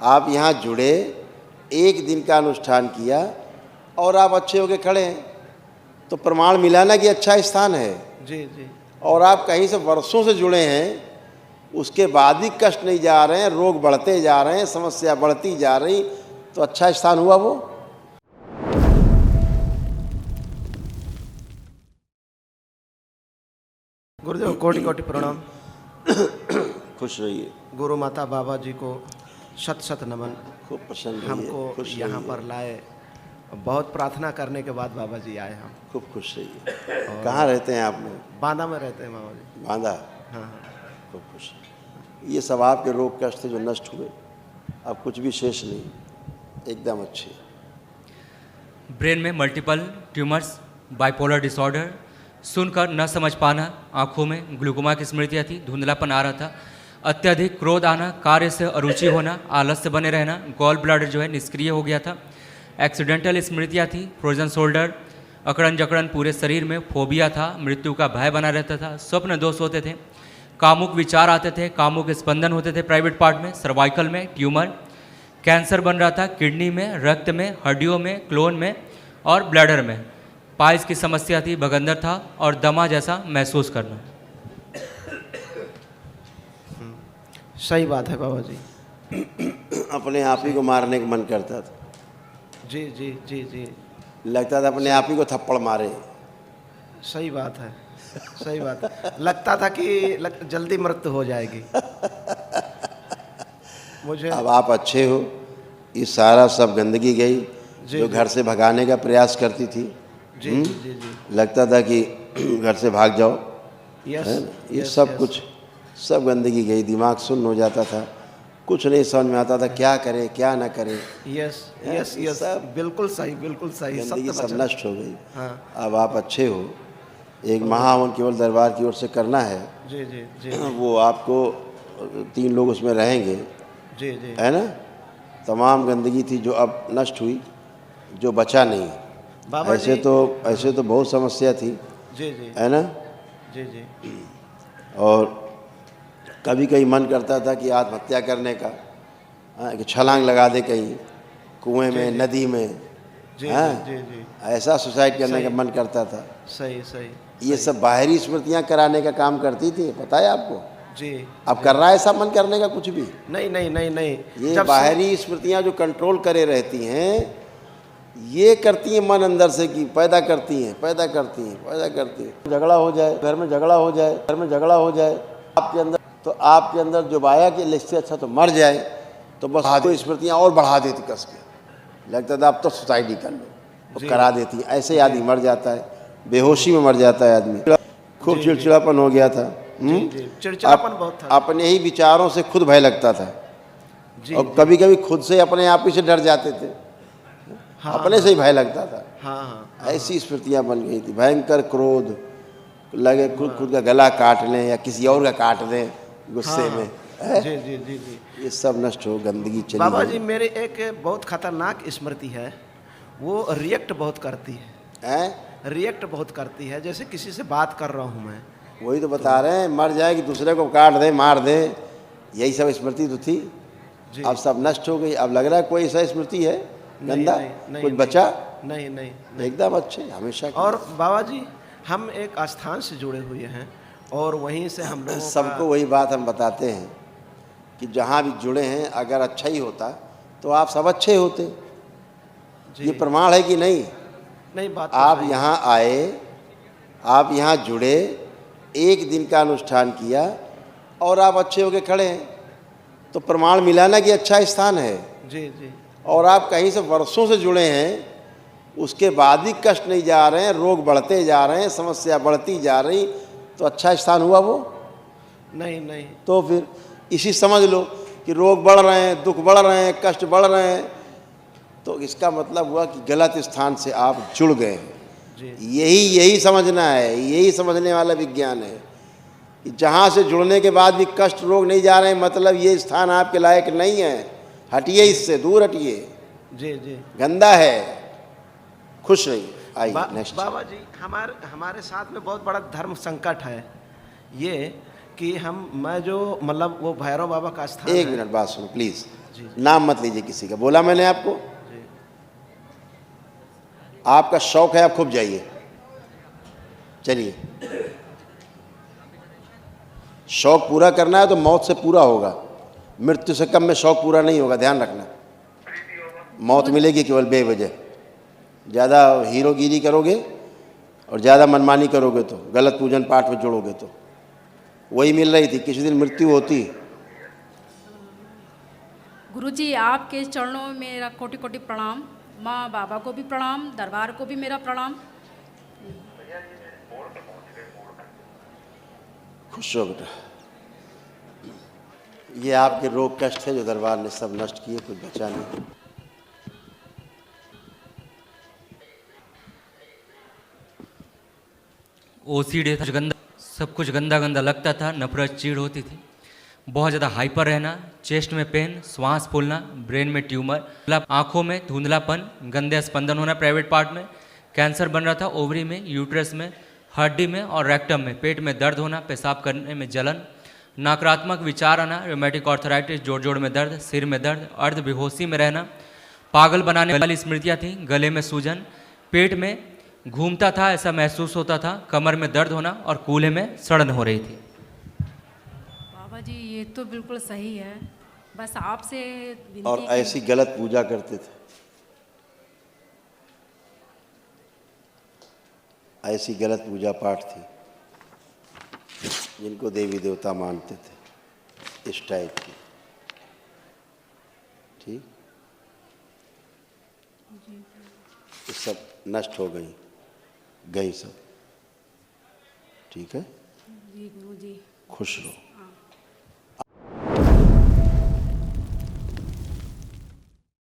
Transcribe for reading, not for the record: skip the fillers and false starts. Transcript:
आप यहाँ जुड़े, एक दिन का अनुष्ठान किया और आप अच्छे होके खड़े हैं, तो प्रमाण मिला ना कि अच्छा स्थान है। जी जी। और आप कहीं से वर्षों से जुड़े हैं, उसके बाद भी कष्ट नहीं जा रहे हैं, रोग बढ़ते जा रहे हैं, समस्या बढ़ती जा रही, तो अच्छा स्थान हुआ वो। गुरुदेव कोटि कोटि प्रणाम। खुश रहिए। गुरु माता बाबा जी को शत शत नमन। खूब प्रसन्न रहिए, हमको खुश यहाँ रहिए। पर लाए, बहुत प्रार्थना करने के बाद बाबा जी आए हम। खूब खुश रहिए। कहाँ रहते हैं आप लोग? बांदा में रहते हैं बाबा जी। बांदा। हाँ हाँ। खूब खुश। ये सब आपके रोग कष्ट थे जो नष्ट हुए, अब कुछ भी शेष नहीं, एकदम अच्छे। ब्रेन में मल्टीपल ट्यूमर्स, बाइपोलर डिसऑर्डर, सुनकर न समझ पाना, आंखों में ग्लूकोमा की स्मृतियाँ थी, धुंधलापन आ रहा था, अत्यधिक क्रोध आना, कार्य से अरुचि होना, आलस्य बने रहना, गॉल ब्लैडर जो है निष्क्रिय हो गया था, एक्सीडेंटल स्मृतियाँ थी, फ्रोजन शोल्डर, अकड़न जकड़न पूरे शरीर में, फोबिया था, मृत्यु का भय बना रहता था, स्वप्न दोष होते थे, कामुक विचार आते थे, कामुक स्पंदन होते थे प्राइवेट पार्ट में, सर्वाइकल में ट्यूमर, कैंसर बन रहा था किडनी में, रक्त में, हड्डियों में, क्लोन में और ब्लैडर में, पाइल्स की समस्या थी, भगंदर था और दमा जैसा महसूस करना। सही बात है बाबा जी। अपने आप ही को मारने का मन करता था। जी जी जी जी। लगता था अपने आप ही को थप्पड़ मारे। सही बात है, सही बात है। लगता था कि जल्दी मृत्यु हो जाएगी मुझे। अब आप अच्छे हो, ये सारा सब गंदगी गई जो घर से भगाने का प्रयास करती थी। जी जी जी जी। लगता था कि घर से भाग जाओ, यस, है ना? ये यस, सब यस। कुछ, सब गंदगी गई, दिमाग सुन्न हो जाता था, कुछ नहीं समझ में आता था, क्या करे क्या ना करे। यस यस यस, सब बिल्कुल सही, बिल्कुल सही। गंदगी सत्य सब वचन। नष्ट हो गई। हाँ। अब आप अच्छे हो। एक महाहवन केवल दरबार की ओर से करना है। जी जी जी वो आपको 3 लोग उसमें रहेंगे, जी जी। है ना? तमाम गंदगी थी जो अब नष्ट हुई, जो बचा नहीं। बाबा ऐसे जी। तो बहुत समस्या थी, जी जी है ना? जी जी। और कभी कभी मन करता था कि आत्महत्या करने का, कि छलांग लगा दे कहीं कुएं में, नदी में, जी हाँ? जी जी। ऐसा सुसाइड करने का सही। मन करता था। सही सही। ये सब बाहरी स्मृतियाँ कराने का काम करती थी, पता है आपको? जी। अब कर रहा है ऐसा मन करने का कुछ भी? नहीं नहीं नहीं नहीं। ये जब बाहरी स्मृतियाँ जो कंट्रोल करे रहती हैं, ये करती हैं मन अंदर से, कि पैदा करती हैं, पैदा करती हैं, पैदा करती हैं। झगड़ा हो जाए घर में, झगड़ा हो जाए घर में, झगड़ा हो जाए आपके अंदर, तो आपके अंदर जो बाया कि इससे अच्छा तो मर जाए, तो बस तो स्मृतियाँ और बढ़ा देती कस के। लगता था अब तो सुसाइड ही कर लो, तो करा देती हैं। ऐसे आदमी मर जाता है, बेहोशी में मर जाता है आदमी। खूब चिड़चिड़ापन हो गया था। चिड़चिड़ापन बहुत था। अपने ही विचारों से खुद भय लगता था, जी। और कभी कभी खुद से अपने आप ही से डर जाते थे। हाँ, अपने से ही भय लगता था। हाँ हाँ। ऐसी स्मृतियाँ बन गई थी, भयंकर क्रोध, लगे खुद का गला काट लें या किसी और का काट दें गुस्से में। जी जी जी जी। ये सब नष्ट हो, गंदगी चली बाबा गई। जी, मेरे एक बहुत खतरनाक स्मृति है, वो रिएक्ट बहुत करती है। हैं? रिएक्ट बहुत करती है, जैसे किसी से बात कर रहा हूँ मैं। वही तो बता रहे हैं, मर जाए कि दूसरे को काट दे, मार दे, यही सब स्मृति तो थी। जी। अब सब नष्ट हो गई। अब लग रहा है कोई ऐसा स्मृति है गंदा, नहीं, कुछ बचा? नहीं नहीं। एकदम अच्छे हमेशा के। और बाबा जी, हम एक आस्थान से जुड़े हुए हैं और वहीं से हम लोगों सबको वही बात हम बताते हैं कि जहाँ भी जुड़े हैं, अगर अच्छा ही होता तो आप सब अच्छे होते। ये प्रमाण है कि नहीं? नहीं, बात तो आप सही है। यहाँ आए, आप यहाँ जुड़े, एक दिन का अनुष्ठान किया और आप अच्छे होके खड़े हैं, तो प्रमाण मिला ना कि अच्छा स्थान है। जी जी। और आप कहीं से वर्षों से जुड़े हैं, उसके बाद भी कष्ट नहीं जा रहे हैं, रोग बढ़ते जा रहे हैं, समस्या बढ़ती जा रही, तो अच्छा स्थान हुआ वो? नहीं नहीं। तो फिर इसी समझ लो कि रोग बढ़ रहे हैं, दुख बढ़ रहे हैं, कष्ट बढ़ रहे हैं, तो इसका मतलब हुआ कि गलत स्थान से आप जुड़ गए हैं। यही समझना है, यही समझने वाला विज्ञान है कि जहाँ से जुड़ने के बाद भी कष्ट रोग नहीं जा रहे हैं, मतलब ये स्थान आपके लायक नहीं है, हटिए, इससे दूर हटिए, जी जी। गंदा है। खुश रहिए। आइए नेक्स्ट। बाबा जी, हमारे साथ में बहुत बड़ा धर्म संकट है ये, कि मैं जो मतलब वो भैरव बाबा का स्थान एक है। मिनट बात सुनो प्लीज, जी। नाम मत लीजिए किसी का, बोला मैंने आपको, जी। आपका शौक है आप खूब जाइए, चलिए। शौक पूरा करना है तो मौत से पूरा होगा, मृत्यु से कम में शौक पूरा नहीं होगा, ध्यान रखना। मौत मिलेगी केवल बेवजह, ज़्यादा हीरोगिरी करोगे और ज़्यादा मनमानी करोगे तो, गलत पूजन पाठ में जुड़ोगे तो वही मिल रही थी, किसी दिन मृत्यु होती। गुरुजी आपके चरणों में मेरा कोटि कोटि प्रणाम, माँ बाबा को भी प्रणाम, दरबार को भी मेरा प्रणाम। खुश हो बेटा, ये आपके रोग कष्ट है जो दरबार ने सब नष्ट किए, कुछ बचा नहीं। ओसीडी था, गंदा, सब कुछ गंदा गंदा लगता था, नफरत चीड़ होती थी, बहुत ज़्यादा हाइपर रहना, चेस्ट में पेन, श्वास फूलना, ब्रेन में ट्यूमर, आंखों में धुंधलापन, गंदे स्पंदन होना प्राइवेट पार्ट में, कैंसर बन रहा था ओवरी में, यूट्रस में, हड्डी में और रेक्टम में, पेट में दर्द होना, पेशाब करने में जलन, नकारात्मक विचार आना, रोमेटिक आर्थराइटिस, जोड़ जोड़ में दर्द, सिर में दर्द, अर्ध बेहोशी में रहना, पागल बनाने वाली स्मृतियाँ थीं, गले में सूजन, पेट में घूमता था ऐसा महसूस होता था, कमर में दर्द होना और कूल्हे में सड़न हो रही थी। बाबा जी ये तो बिल्कुल सही है, बस आपसे विनती और ऐसी गलत पूजा करते थे, ऐसी गलत पूजा पाठ थी जिनको देवी देवता मानते थे, इस टाइप की। ठीक, ये सब नष्ट हो गई सब। ठीक है, जी गुरुजी। खुश रहो।